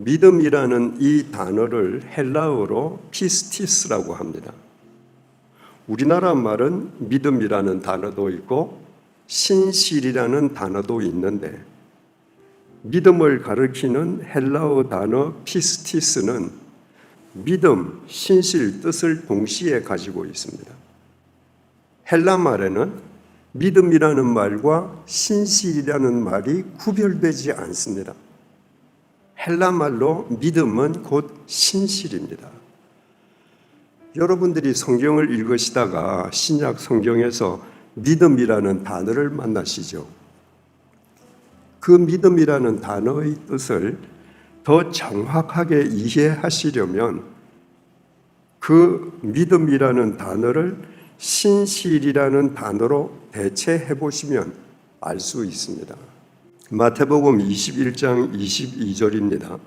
믿음이라는 이 단어를 헬라어로 피스티스라고 합니다. 우리나라 말은 믿음이라는 단어도 있고 신실이라는 단어도 있는데 믿음을 가리키는 헬라어 단어 피스티스는 믿음, 신실 뜻을 동시에 가지고 있습니다. 헬라 말에는 믿음이라는 말과 신실이라는 말이 구별되지 않습니다. 헬라 말로 믿음은 곧 신실입니다. 여러분들이 성경을 읽으시다가 신약 성경에서 믿음이라는 단어를 만나시죠. 그 믿음이라는 단어의 뜻을 더 정확하게 이해하시려면 그 믿음이라는 단어를 신실이라는 단어로 대체해 보시면 알 수 있습니다. 마태복음 21장 22절입니다.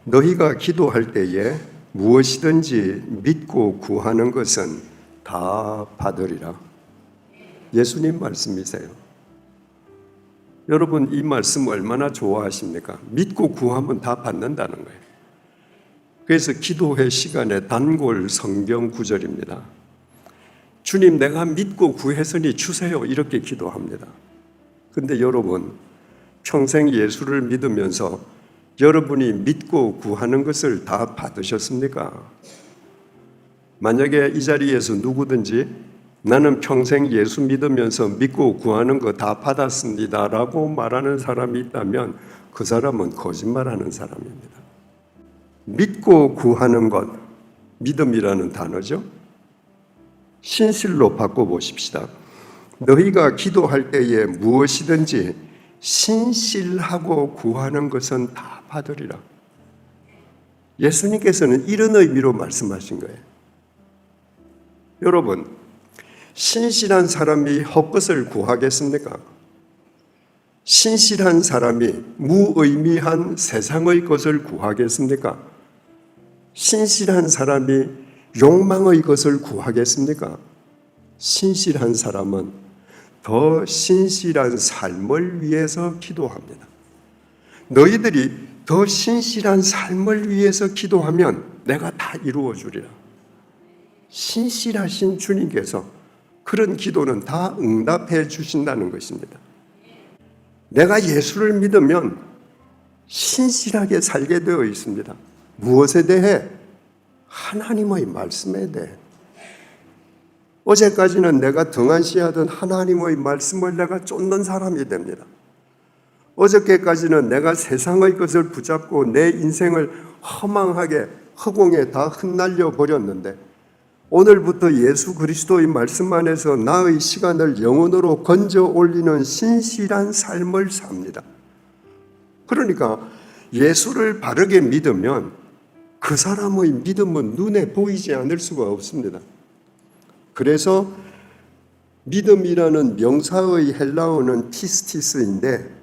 너희가 기도할 때에 무엇이든지 믿고 구하는 것은 다 받으리라. 예수님 말씀이세요. 여러분 이 말씀 얼마나 좋아하십니까? 믿고 구하면 다 받는다는 거예요. 그래서 기도회 시간에 단골 성경 구절입니다. 주님 내가 믿고 구했으니 주세요 이렇게 기도합니다. 근데 여러분 평생 예수를 믿으면서 여러분이 믿고 구하는 것을 다 받으셨습니까? 만약에 이 자리에서 누구든지 나는 평생 예수 믿으면서 믿고 구하는 거 다 받았습니다 라고 말하는 사람이 있다면 그 사람은 거짓말하는 사람입니다. 믿고 구하는 것, 믿음이라는 단어죠. 신실로 바꿔보십시다. 너희가 기도할 때에 무엇이든지 신실하고 구하는 것은 다 받으리라. 예수님께서는 이런 의미로 말씀하신 거예요. 여러분, 신실한 사람이 헛것을 구하겠습니까? 신실한 사람이 무의미한 세상의 것을 구하겠습니까? 신실한 사람이 욕망의 것을 구하겠습니까? 신실한 사람은 더 신실한 삶을 위해서 기도합니다. 너희들이 더 신실한 삶을 위해서 기도하면 내가 다 이루어 주리라. 신실하신 주님께서 그런 기도는 다 응답해 주신다는 것입니다. 내가 예수를 믿으면 신실하게 살게 되어 있습니다. 무엇에 대해? 하나님의 말씀에 대해. 어제까지는 내가 등한시하던 하나님의 말씀을 내가 쫓는 사람이 됩니다. 어저께까지는 내가 세상의 것을 붙잡고 내 인생을 허망하게 허공에 다 흩날려 버렸는데 오늘부터 예수 그리스도의 말씀 안에서 나의 시간을 영혼으로 건져 올리는 신실한 삶을 삽니다. 그러니까 예수를 바르게 믿으면 그 사람의 믿음은 눈에 보이지 않을 수가 없습니다. 그래서 믿음이라는 명사의 헬라어는 피스티스인데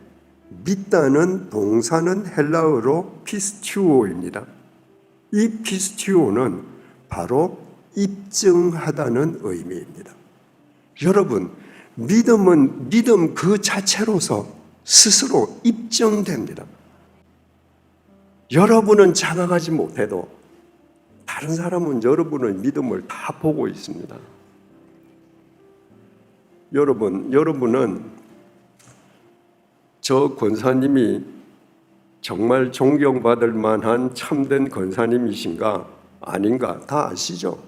믿다는 동사는 헬라어로 피스티오입니다. 이 피스티오는 바로 입증하다는 의미입니다. 여러분, 믿음은 믿음 그 자체로서 스스로 입증됩니다. 여러분은 자각하지 못해도 다른 사람은 여러분의 믿음을 다 보고 있습니다. 여러분은 저 권사님이 정말 존경받을 만한 참된 권사님이신가 아닌가 다 아시죠?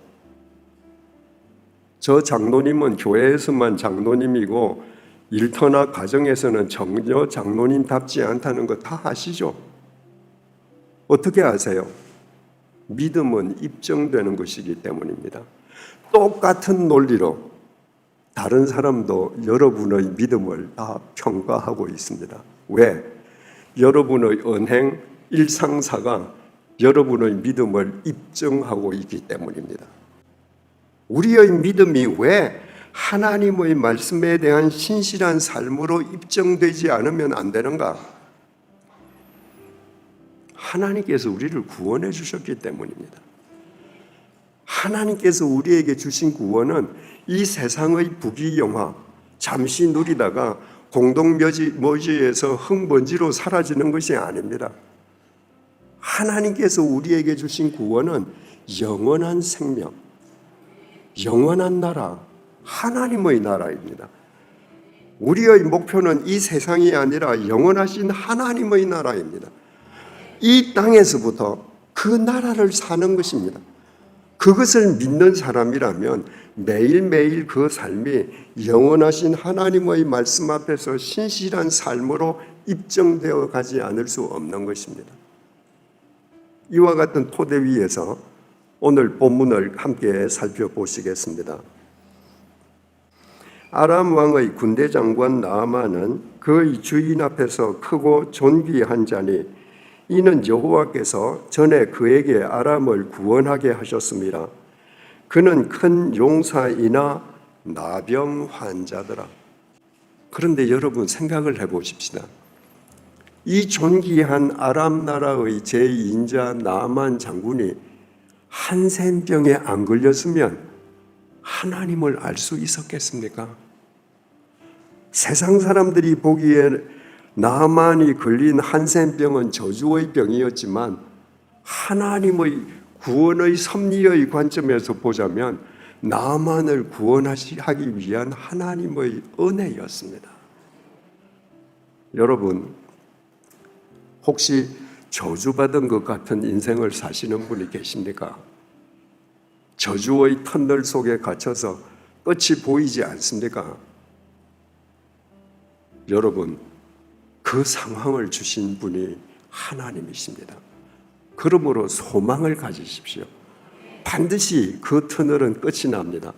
저 장로님은 교회에서만 장로님이고 일터나 가정에서는 전혀 장로님답지 않다는 거 다 아시죠? 어떻게 아세요? 믿음은 입증되는 것이기 때문입니다. 똑같은 논리로 다른 사람도 여러분의 믿음을 다 평가하고 있습니다. 왜? 여러분의 언행, 일상사가 여러분의 믿음을 입증하고 있기 때문입니다. 우리의 믿음이 왜 하나님의 말씀에 대한 신실한 삶으로 입증되지 않으면 안 되는가? 하나님께서 우리를 구원해 주셨기 때문입니다. 하나님께서 우리에게 주신 구원은 이 세상의 부귀영화, 잠시 누리다가 공동묘지에서 흙먼지로 사라지는 것이 아닙니다. 하나님께서 우리에게 주신 구원은 영원한 생명, 영원한 나라, 하나님의 나라입니다. 우리의 목표는 이 세상이 아니라 영원하신 하나님의 나라입니다. 이 땅에서부터 그 나라를 사는 것입니다. 그것을 믿는 사람이라면 매일매일 그 삶이 영원하신 하나님의 말씀 앞에서 신실한 삶으로 입증되어 가지 않을 수 없는 것입니다. 이와 같은 토대 위에서 오늘 본문을 함께 살펴보시겠습니다. 아람 왕의 군대 장관 나아만은 그의 주인 앞에서 크고 존귀한 자니 이는 여호와께서 전에 그에게 아람을 구원하게 하셨습니다. 그는 큰 용사이나 나병 환자더라. 그런데 여러분 생각을 해보십시다. 이 존귀한 아람 나라의 제2인자 나아만 장군이 한센병에 안 걸렸으면 하나님을 알 수 있었겠습니까? 세상 사람들이 보기에 나아만이 걸린 한센병은 저주의 병이었지만 하나님의 구원의 섭리의 관점에서 보자면 나아만을 구원하기 위한 하나님의 은혜였습니다. 여러분, 혹시 저주받은 것 같은 인생을 사시는 분이 계십니까? 저주의 터널 속에 갇혀서 끝이 보이지 않습니까? 여러분, 그 상황을 주신 분이 하나님이십니다. 그러므로 소망을 가지십시오. 반드시 그 터널은 끝이 납니다.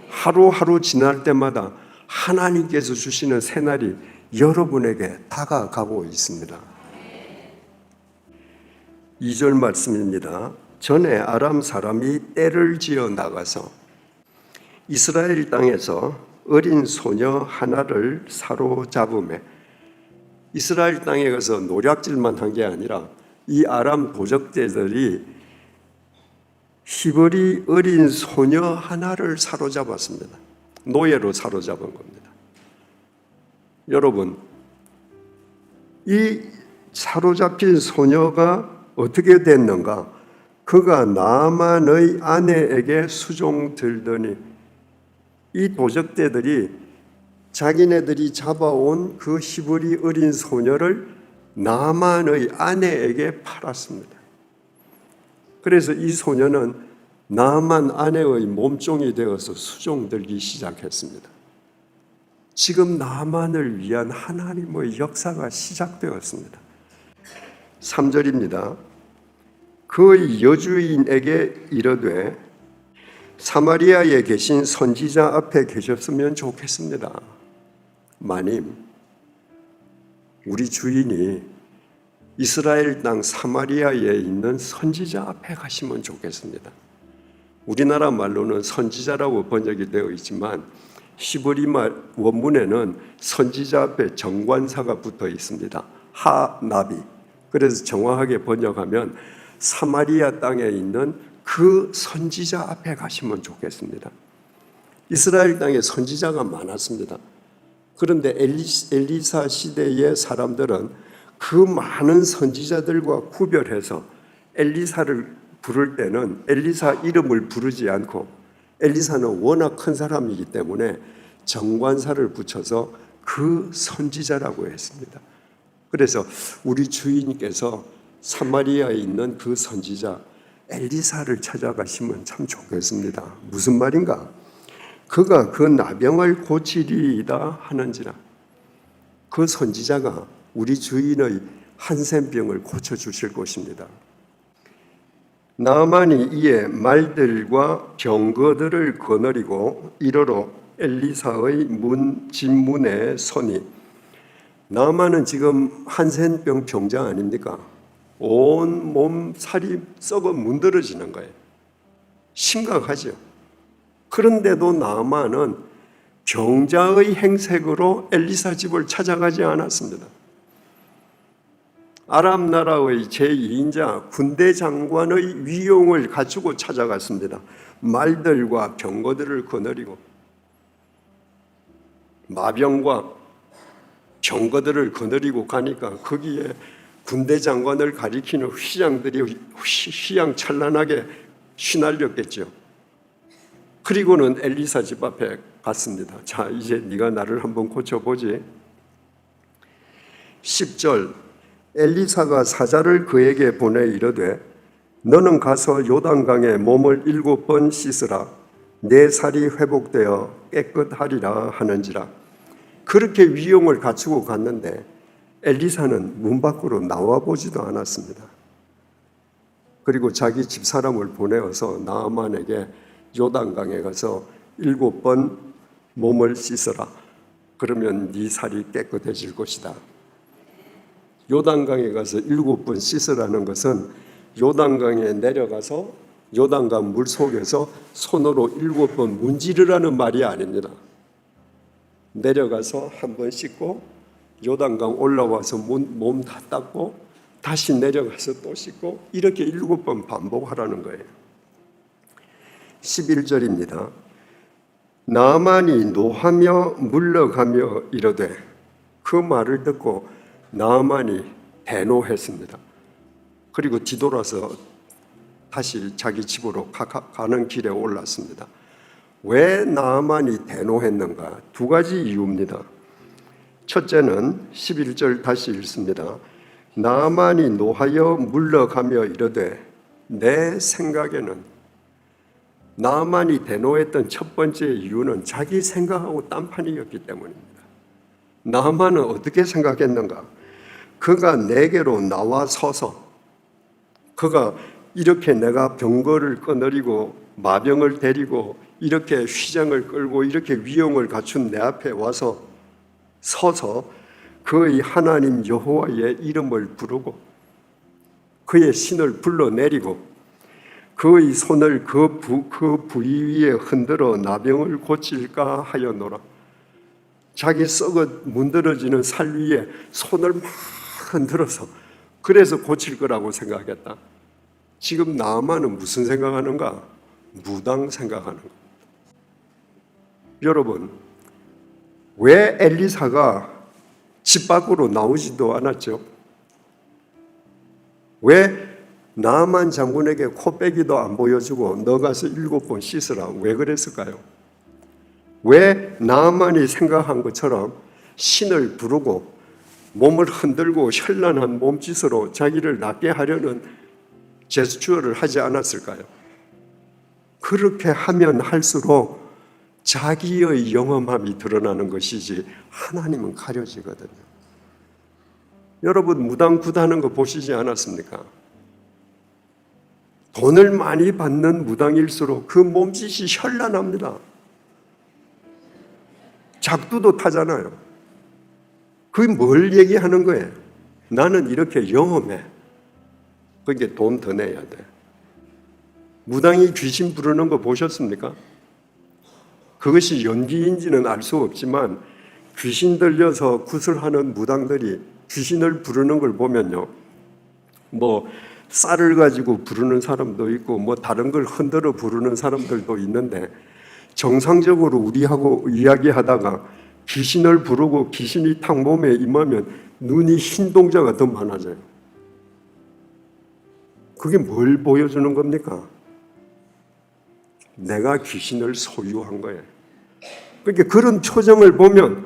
하루하루 지날 때마다 하나님께서 주시는 새날이 여러분에게 다가가고 있습니다. 2절 말씀입니다. 전에 아람 사람이 떼를 지어 나가서 이스라엘 땅에서 어린 소녀 하나를 사로잡음에, 이스라엘 땅에 가서 노략질만 한 게 아니라 이 아람 도적대들이 히브리 어린 소녀 하나를 사로잡았습니다. 노예로 사로잡은 겁니다. 여러분, 이 사로잡힌 소녀가 어떻게 됐는가? 그가 나아만의 아내에게 수종들더니 이 도적대들이 자기네들이 잡아온 그 히브리 어린 소녀를 나아만의 아내에게 팔았습니다. 그래서 이 소녀는 나아만 아내의 몸종이 되어서 수종들기 시작했습니다. 지금 나아만을 위한 하나님의 역사가 시작되었습니다. 3절입니다. 그의 여주인에게 이르되 사마리아에 계신 선지자 앞에 계셨으면 좋겠습니다. 마님, 우리 주인이 이스라엘 땅 사마리아에 있는 선지자 앞에 가시면 좋겠습니다. 우리나라 말로는 선지자라고 번역이 되어 있지만 히브리 말 원문에는 선지자 앞에 정관사가 붙어 있습니다. 하나비. 그래서 정확하게 번역하면 사마리아 땅에 있는 그 선지자 앞에 가시면 좋겠습니다. 이스라엘 땅에 선지자가 많았습니다. 그런데 엘리사 시대의 사람들은 그 많은 선지자들과 구별해서 엘리사를 부를 때는 엘리사 이름을 부르지 않고, 엘리사는 워낙 큰 사람이기 때문에 정관사를 붙여서 그 선지자라고 했습니다. 그래서 우리 주인께서 사마리아에 있는 그 선지자 엘리사를 찾아가시면 참 좋겠습니다. 무슨 말인가? 그가 그 나병을 고치리이다 하는지라. 그 선지자가 우리 주인의 한센병을 고쳐주실 것입니다. 나아만이 이에 말들과 병거들을 거느리고 이르러 엘리사의 진문에 서니, 나아만은 지금 한센병 병자 아닙니까? 온 몸 살이 썩어 문드러지는 거예요. 심각하죠. 그런데도 나아만은 병자의 행색으로 엘리사 집을 찾아가지 않았습니다. 아람 나라의 제2인자 군대 장관의 위용을 갖추고 찾아갔습니다. 말들과 병거들을 거느리고, 마병과 병거들을 거느리고 가니까 거기에 군대 장관을 가리키는 휘장들이 휘황찬란하게 휘날렸겠죠. 그리고는 엘리사 집 앞에 갔습니다. 자, 이제 네가 나를 한번 고쳐보지. 10절, 엘리사가 사자를 그에게 보내 이르되 너는 가서 요단강에 몸을 7번 씻으라. 내 살이 회복되어 깨끗하리라 하는지라. 그렇게 위용을 갖추고 갔는데 엘리사는 문 밖으로 나와보지도 않았습니다. 그리고 자기 집사람을 보내어서 나아만에게 요단강에 가서 7번 몸을 씻어라. 그러면 네 살이 깨끗해질 것이다. 요단강에 가서 7번 씻으라는 것은 요단강에 내려가서 요단강 물속에서 손으로 7번 문지르라는 말이 아닙니다. 내려가서 한 번 씻고 요단강 올라와서 몸 다 닦고 다시 내려가서 또 씻고 이렇게 7번 반복하라는 거예요. 11절입니다. 나아만이 노하며 물러가며 이르되, 그 말을 듣고 나아만이 대노했습니다. 그리고 뒤돌아서 다시 자기 집으로 가는 길에 올랐습니다. 왜 나아만이 대노했는가? 두 가지 이유입니다. 첫째는 11절 다시 읽습니다. 나아만이 노하여 물러가며 이르되, 내 생각에는, 나아만이 대노했던 첫 번째 이유는 자기 생각하고 딴판이었기 때문입니다. 나아만은 어떻게 생각했는가? 그가 내게로 나와 서서, 그가 이렇게 내가 병거를 거느리고 마병을 데리고 이렇게 휘장을 끌고 이렇게 위용을 갖춘 내 앞에 와서 서서 그의 하나님 여호와의 이름을 부르고 그의 신을 불러내리고 그의 손을 그 부위 위에 흔들어 나병을 고칠까 하였노라. 자기 썩어 문드러지는 살 위에 손을 막 흔들어서 그래서 고칠 거라고 생각했다. 지금 나아만은 무슨 생각하는가? 무당 생각하는 겁니다. 여러분, 왜 엘리사가 집 밖으로 나오지도 않았죠? 왜 나아만 장군에게 코빼기도 안 보여주고 너 가서 7번 씻으라, 왜 그랬을까요? 왜 나아만이 생각한 것처럼 신을 부르고 몸을 흔들고 현란한 몸짓으로 자기를 낫게 하려는 제스처를 하지 않았을까요? 그렇게 하면 할수록 자기의 영험함이 드러나는 것이지 하나님은 가려지거든요. 여러분, 무당 굿하는 거 보시지 않았습니까? 돈을 많이 받는 무당일수록 그 몸짓이 현란합니다. 작두도 타잖아요. 그게 뭘 얘기하는 거예요? 나는 이렇게 영험해. 그게 돈 더 내야 돼. 무당이 귀신 부르는 거 보셨습니까? 그것이 연기인지는 알 수 없지만 귀신 들려서 구슬하는 무당들이 귀신을 부르는 걸 보면요, 뭐 쌀을 가지고 부르는 사람도 있고 뭐 다른 걸 흔들어 부르는 사람들도 있는데, 정상적으로 우리하고 이야기하다가 귀신을 부르고 귀신이 탁 몸에 임하면 눈이 흰 동자가 더 많아져요. 그게 뭘 보여주는 겁니까? 내가 귀신을 소유한 거예요. 그러니까 그런 표정을 보면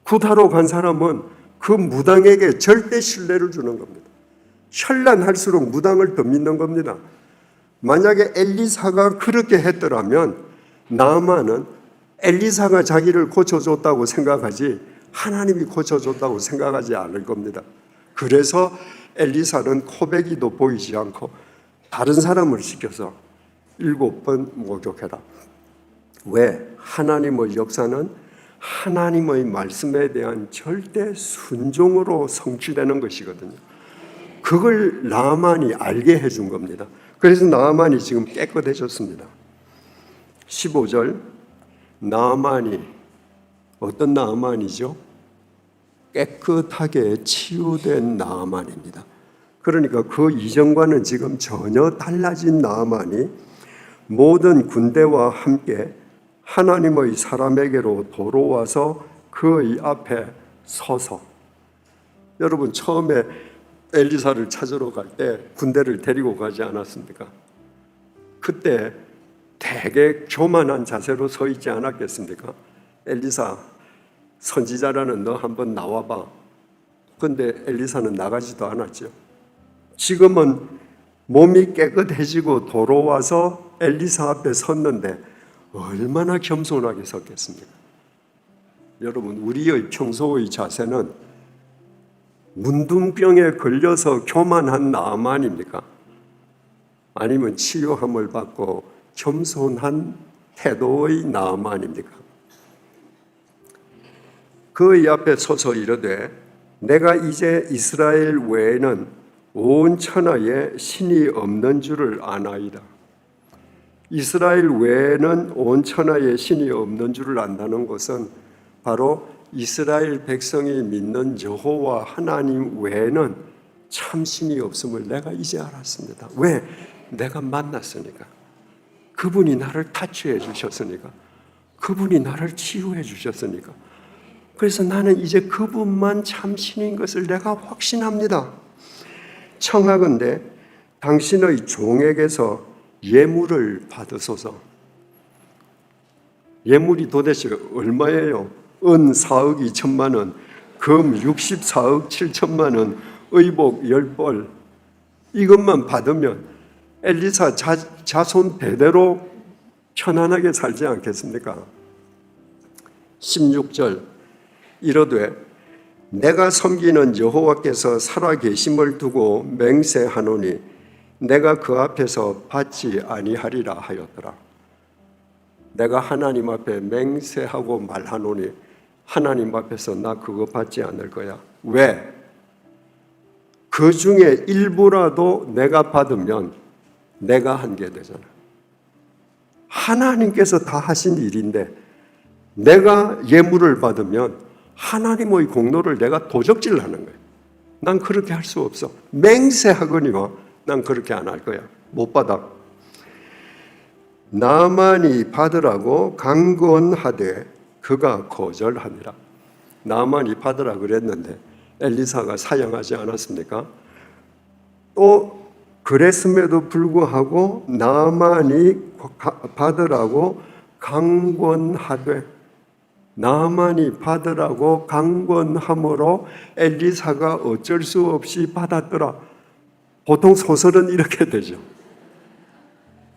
굿하러 간 사람은 그 무당에게 절대 신뢰를 주는 겁니다. 현란할수록 무당을 더 믿는 겁니다. 만약에 엘리사가 그렇게 했더라면 나아만은 엘리사가 자기를 고쳐줬다고 생각하지 하나님이 고쳐줬다고 생각하지 않을 겁니다. 그래서 엘리사는 코베기도 보이지 않고 다른 사람을 시켜서 7번 목욕해라. 왜? 하나님의 역사는 하나님의 말씀에 대한 절대 순종으로 성취되는 것이거든요. 그걸 나아만이 알게 해준 겁니다. 그래서 나아만이 지금 깨끗해졌습니다. 15절, 나아만이 어떤 나아만이죠? 깨끗하게 치유된 나아만입니다. 그러니까 그 이전과는 지금 전혀 달라진 나아만이 모든 군대와 함께 하나님의 사람에게로 돌아와서 그의 앞에 서서, 여러분 처음에 엘리사를 찾으러 갈 때 군대를 데리고 가지 않았습니까? 그때 되게 교만한 자세로 서 있지 않았겠습니까? 엘리사, 선지자라는 너 한번 나와봐. 근데 엘리사는 나가지도 않았죠. 지금은 몸이 깨끗해지고 돌아와서 엘리사 앞에 섰는데 얼마나 겸손하게 섰겠습니까? 여러분, 우리의 평소의 자세는 문둥병에 걸려서 교만한 나아만입니까? 아니면 치유함을 받고 겸손한 태도의 나아만입니까? 그의 앞에 서서 이르되 내가 이제 이스라엘 외에는 온 천하에 신이 없는 줄을 아나이다. 이스라엘 외에는 온 천하에 신이 없는 줄을 안다는 것은 바로 이스라엘 백성이 믿는 여호와 하나님 외에는 참 신이 없음을 내가 이제 알았습니다. 왜? 내가 만났으니까. 그분이 나를 타치해 주셨으니까. 그분이 나를 치유해 주셨으니까. 그래서 나는 이제 그분만 참 신인 것을 내가 확신합니다. 청하건대 당신의 종에게서 예물을 받으소서. 예물이 도대체 얼마예요? 은 4억 2천만 원, 금 64억 7천만 원, 의복 10벌. 이것만 받으면 엘리사 자손 대대로 편안하게 살지 않겠습니까? 16절 이르되 내가 섬기는 여호와께서 살아계심을 두고 맹세하노니 내가 그 앞에서 받지 아니하리라 하였더라. 내가 하나님 앞에 맹세하고 말하노니 하나님 앞에서 나 그거 받지 않을 거야. 왜? 그 중에 일부라도 내가 받으면 내가 한 게 되잖아. 하나님께서 다 하신 일인데 내가 예물을 받으면 하나님의 공로를 내가 도적질 하는 거야. 난 그렇게 할 수 없어. 맹세하거니와 난 그렇게 안 할 거야. 못 받아. 나만이 받으라고 강권하되 그가 거절하니라. 나만이 받으라 그랬는데 엘리사가 사양하지 않았습니까? 또 그랬음에도 불구하고 나만이 받으라고 강권하되 나만이 받으라고 강권함으로 엘리사가 어쩔 수 없이 받았더라. 보통 소설은 이렇게 되죠.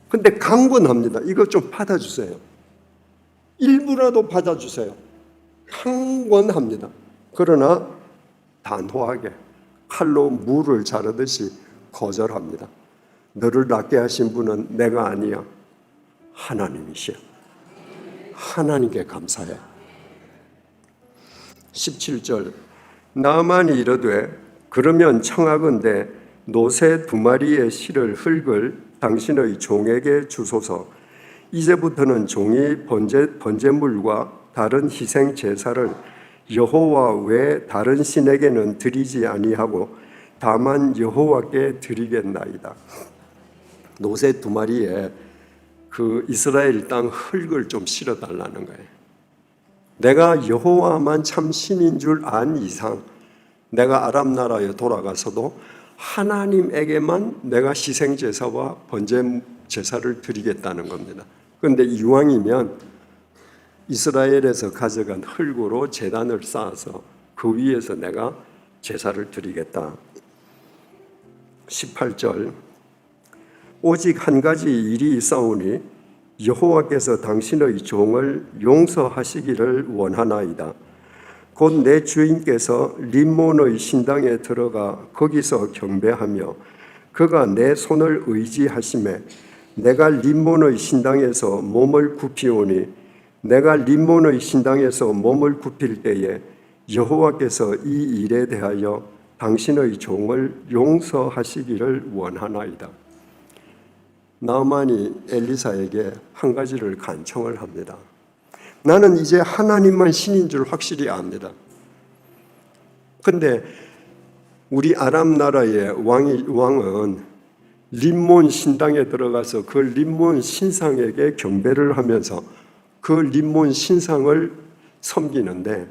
근데 강권합니다. 이거 좀 받아주세요. 일부라도 받아주세요. 강권합니다. 그러나 단호하게 칼로 무를 자르듯이 거절합니다. 너를 낫게 하신 분은 내가 아니야. 하나님이시야. 하나님께 감사해. 17절 나만이 이르되 그러면 청하건대 노새 2마리의 실을 흙을 당신의 종에게 주소서. 이제부터는 종이 번제물과 다른 희생 제사를 여호와 외 다른 신에게는 드리지 아니하고 다만 여호와께 드리겠나이다. 노새 2마리에 그 이스라엘 땅 흙을 좀 실어 달라는 거예요. 내가 여호와만 참 신인 줄 안 이상 내가 아람 나라에 돌아가서도 하나님에게만 내가 희생 제사와 번제 제사를 드리겠다는 겁니다. 그런데 이왕이면 이스라엘에서 가져간 흙으로 제단을 쌓아서 그 위에서 내가 제사를 드리겠다. 18절 오직 한 가지 일이 있사오니 여호와께서 당신의 종을 용서하시기를 원하나이다. 곧 내 주인께서 림몬의 신당에 들어가 거기서 경배하며 그가 내 손을 의지하심에 내가 림몬의 신당에서 몸을 굽히오니 내가 림몬의 신당에서 몸을 굽힐 때에 여호와께서 이 일에 대하여 당신의 종을 용서하시기를 원하나이다. 나만이 엘리사에게 한 가지를 간청을 합니다. 나는 이제 하나님만 신인 줄 확실히 압니다. 그런데 우리 아람 나라의 왕은 림몬 신당에 들어가서 그 림몬 신상에게 경배를 하면서 그 림몬 신상을 섬기는데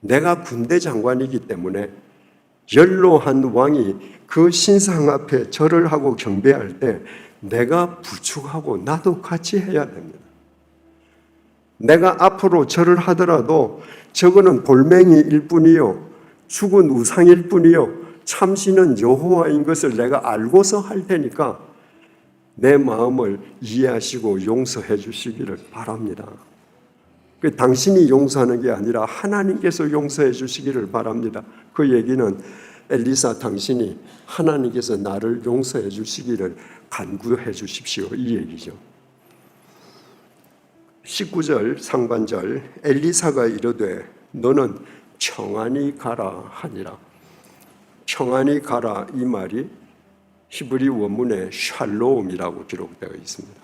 내가 군대 장관이기 때문에 연로한 왕이 그 신상 앞에 절을 하고 경배할 때 내가 부축하고 나도 같이 해야 됩니다. 내가 앞으로 절을 하더라도 저거는 돌멩이일 뿐이요, 죽은 우상일 뿐이요, 참신은 여호와인 것을 내가 알고서 할 테니까 내 마음을 이해하시고 용서해 주시기를 바랍니다. 당신이 용서하는 게 아니라 하나님께서 용서해 주시기를 바랍니다. 그 얘기는 엘리사, 당신이 하나님께서 나를 용서해 주시기를 간구해 주십시오, 이 얘기죠. 19절 상반절, 엘리사가 이르되 너는 평안히 가라 하니라. 평안히 가라, 이 말이 히브리 원문에 샬롬이라고 기록되어 있습니다.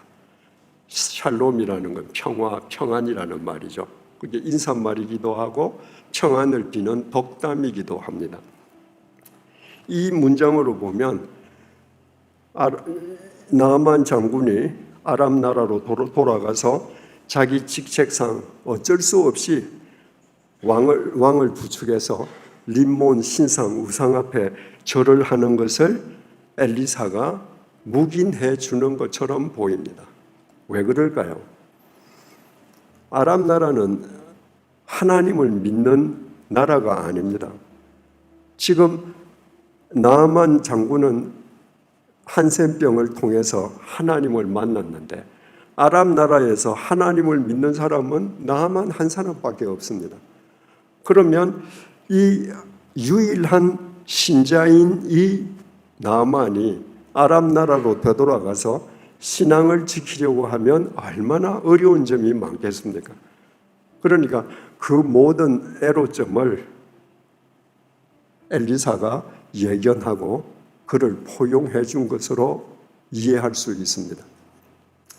샬롬이라는 건 평화, 평안이라는 말이죠. 그게 인사말이기도 하고 평안을 비는 덕담이기도 합니다. 이 문장으로 보면 나아만 장군이 아람 나라로 돌아가서 자기 직책상 어쩔 수 없이 왕을 부축해서 림몬 신상 우상 앞에 절을 하는 것을 엘리사가 묵인해 주는 것처럼 보입니다. 왜 그럴까요? 아람 나라는 하나님을 믿는 나라가 아닙니다. 지금 나아만 장군은 한센병을 통해서 하나님을 만났는데 아람 나라에서 하나님을 믿는 사람은 나아만 한 사람밖에 없습니다. 그러면 이 유일한 신자인 이 나아만이 아람 나라로 되돌아가서 신앙을 지키려고 하면 얼마나 어려운 점이 많겠습니까? 그러니까 그 모든 애로점을 엘리사가 예견하고 그를 포용해 준 것으로 이해할 수 있습니다.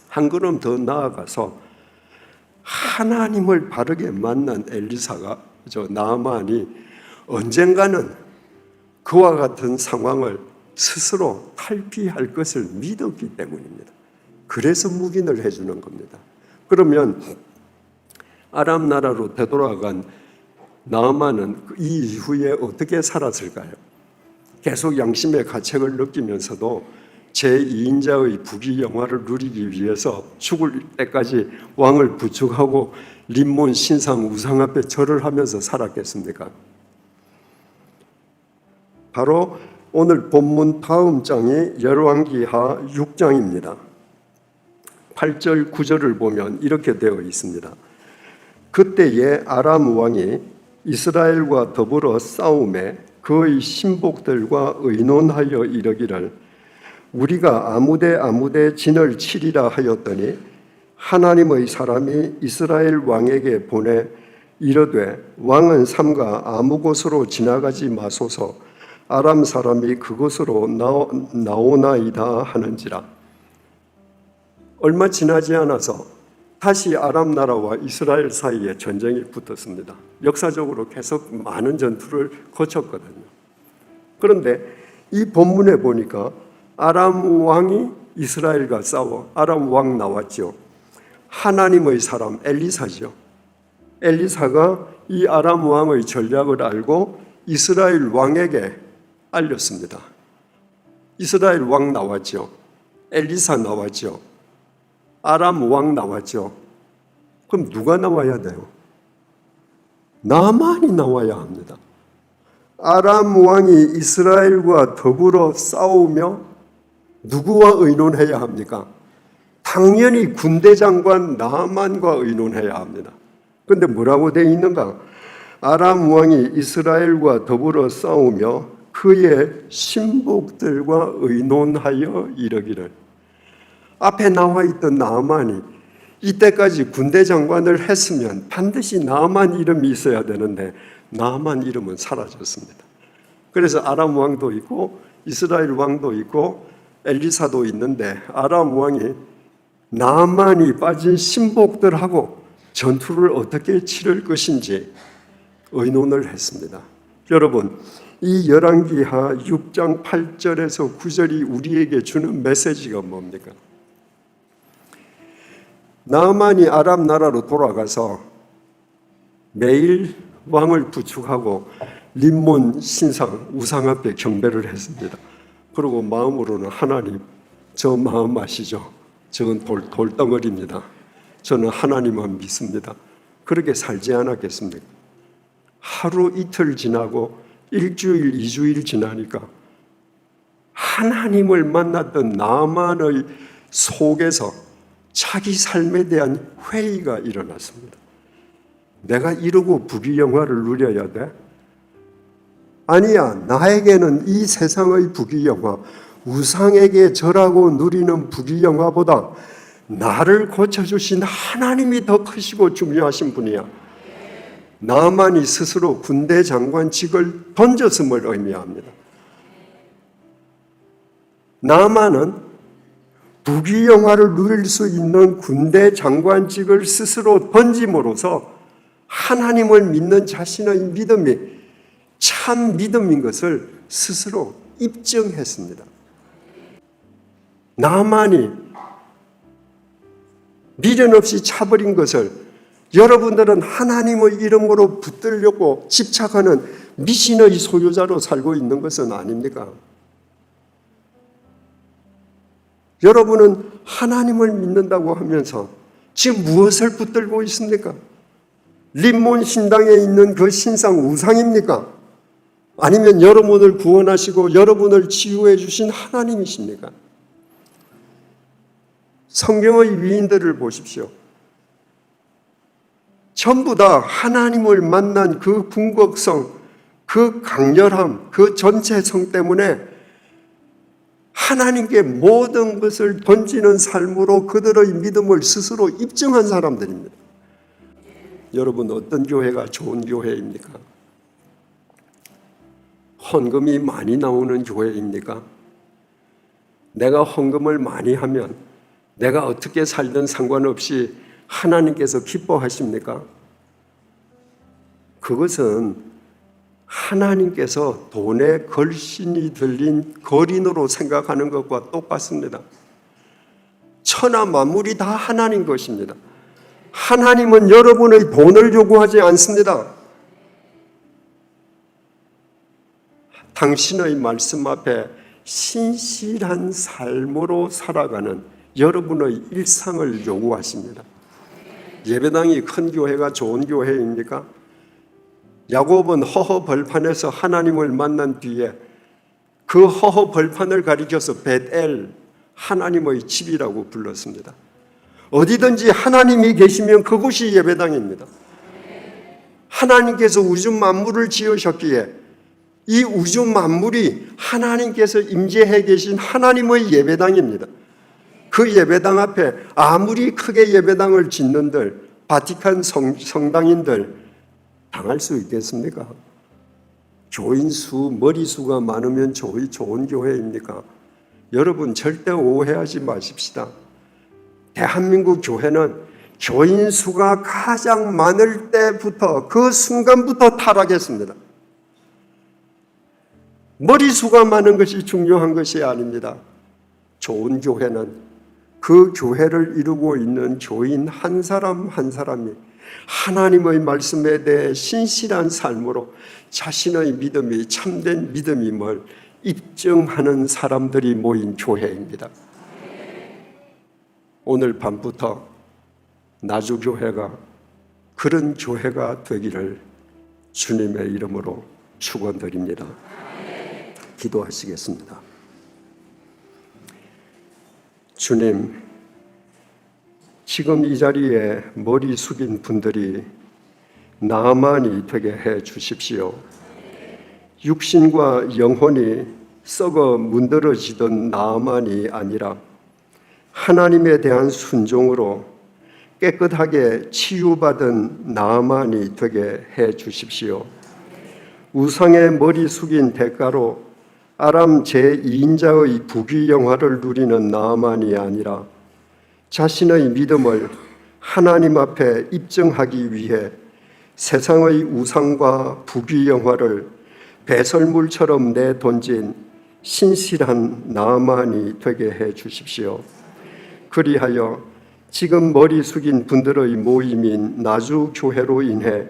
한 걸음 더 나아가서 하나님을 바르게 만난 엘리사가, 나아만이 언젠가는 그와 같은 상황을 스스로 탈피할 것을 믿었기 때문입니다. 그래서 묵인을 해주는 겁니다. 그러면 아람 나라로 되돌아간 나아만은 이 이후에 어떻게 살았을까요? 계속 양심의 가책을 느끼면서도 제2인자의 부귀영화를 누리기 위해서 죽을 때까지 왕을 부축하고 림몬 신상 우상 앞에 절을 하면서 살았겠습니까? 바로 오늘 본문 다음 장이 열왕기하 6장입니다. 8절 9절을 보면 이렇게 되어 있습니다. 그때에 아람 왕이 이스라엘과 더불어 싸움에 그의 신복들과 의논하여 이르기를 우리가 아무데 진을 치리라 하였더니 하나님의 사람이 이스라엘 왕에게 보내 이르되 왕은 삼가 아무 곳으로 지나가지 마소서 아람 사람이 그곳으로 나오나이다 하는지라. 얼마 지나지 않아서 다시 아람 나라와 이스라엘 사이에 전쟁이 붙었습니다. 역사적으로 계속 많은 전투를 거쳤거든요. 그런데 이 본문에 보니까 아람 왕이 이스라엘과 싸워 아람 왕 나왔죠. 하나님의 사람 엘리사죠. 엘리사가 이 아람 왕의 전략을 알고 이스라엘 왕에게 알렸습니다. 이스라엘 왕 나왔죠. 엘리사 나왔죠. 아람 왕 나왔죠. 그럼 누가 나와야 돼요? 나만이 나와야 합니다. 아람 왕이 이스라엘과 더불어 싸우며 누구와 의논해야 합니까? 당연히 군대 장관 나만과 의논해야 합니다. 그런데 뭐라고 되어 있는가? 아람 왕이 이스라엘과 더불어 싸우며 그의 신복들과 의논하여 이르기를. 앞에 나와 있던 나아만이 이때까지 군대 장관을 했으면 반드시 나아만 이름이 있어야 되는데 나아만 이름은 사라졌습니다. 그래서 아람 왕도 있고 이스라엘 왕도 있고 엘리사도 있는데 아람 왕이 나아만이 빠진 신복들하고 전투를 어떻게 치를 것인지 의논을 했습니다. 여러분, 이 열왕기하 6장 8절에서 9절이 우리에게 주는 메시지가 뭡니까? 나아만이 아람 나라로 돌아가서 매일 왕을 부축하고 림몬 신상 우상 앞에 경배를 했습니다. 그리고 마음으로는 하나님, 저 마음 아시죠? 저건 돌덩어리입니다. 저는 하나님만 믿습니다. 그렇게 살지 않았겠습니까? 하루 이틀 지나고 일주일, 2주일 지나니까 하나님을 만났던 나만의 속에서 자기 삶에 대한 회의가 일어났습니다. 내가 이러고 부귀영화를 누려야 돼? 아니야, 나에게는 이 세상의 부귀영화, 우상에게 절하고 누리는 부귀영화보다 나를 고쳐주신 하나님이 더 크시고 중요하신 분이야. 나만이 스스로 군대 장관직을 던졌음을 의미합니다. 나만은 부귀영화를 누릴 수 있는 군대 장관직을 스스로 던짐으로써 하나님을 믿는 자신의 믿음이 참 믿음인 것을 스스로 입증했습니다. 나만이 미련 없이 차버린 것을 여러분들은 하나님의 이름으로 붙들려고 집착하는 미신의 소유자로 살고 있는 것은 아닙니까? 여러분은 하나님을 믿는다고 하면서 지금 무엇을 붙들고 있습니까? 림몬 신당에 있는 그 신상 우상입니까? 아니면 여러분을 구원하시고 여러분을 치유해 주신 하나님이십니까? 성경의 위인들을 보십시오. 전부 다 하나님을 만난 그 궁극성, 그 강렬함, 그 전체성 때문에 하나님께 모든 것을 던지는 삶으로 그들의 믿음을 스스로 입증한 사람들입니다. 여러분, 어떤 교회가 좋은 교회입니까? 헌금이 많이 나오는 교회입니까? 내가 헌금을 많이 하면 내가 어떻게 살든 상관없이 하나님께서 기뻐하십니까? 그것은 하나님께서 돈에 걸신이 들린 거린으로 생각하는 것과 똑같습니다. 천하 만물이 다 하나님 것입니다. 하나님은 여러분의 돈을 요구하지 않습니다. 당신의 말씀 앞에 신실한 삶으로 살아가는 여러분의 일상을 요구하십니다. 예배당이 큰 교회가 좋은 교회입니까? 야곱은 허허 벌판에서 하나님을 만난 뒤에 그 허허 벌판을 가리켜서 벳엘, 하나님의 집이라고 불렀습니다. 어디든지 하나님이 계시면 그곳이 예배당입니다. 하나님께서 우주 만물을 지으셨기에 이 우주 만물이 하나님께서 임재해 계신 하나님의 예배당입니다. 그 예배당 앞에 아무리 크게 예배당을 짓는들, 바티칸 성당인들 당할 수 있겠습니까? 교인수, 머리수가 많으면 좋은 교회입니까? 여러분, 절대 오해하지 마십시다. 대한민국 교회는 교인수가 가장 많을 때부터, 그 순간부터 타락했습니다. 머리수가 많은 것이 중요한 것이 아닙니다. 좋은 교회는 그 교회를 이루고 있는 교인 한 사람 한 사람이 하나님의 말씀에 대해 신실한 삶으로 자신의 믿음이 참된 믿음임을 입증하는 사람들이 모인 교회입니다. 오늘 밤부터 나주교회가 그런 교회가 되기를 주님의 이름으로 축원드립니다. 기도하시겠습니다. 주님, 지금 이 자리에 머리 숙인 분들이 나만이 되게 해 주십시오. 육신과 영혼이 썩어 문드러지던 나만이 아니라 하나님에 대한 순종으로 깨끗하게 치유받은 나만이 되게 해 주십시오. 우상의 머리 숙인 대가로 아람 제2인자의 부귀영화를 누리는 나만이 아니라 자신의 믿음을 하나님 앞에 입증하기 위해 세상의 우상과 부귀영화를 배설물처럼 내던진 신실한 나만이 되게 해 주십시오. 그리하여 지금 머리 숙인 분들의 모임인 나주교회로 인해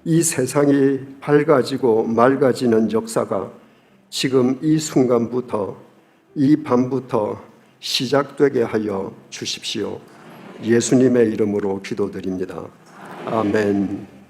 이 세상이 밝아지고 맑아지는 역사가 지금 이 순간부터, 이 밤부터 시작되게 하여 주십시오. 예수님의 이름으로 기도드립니다. 아멘.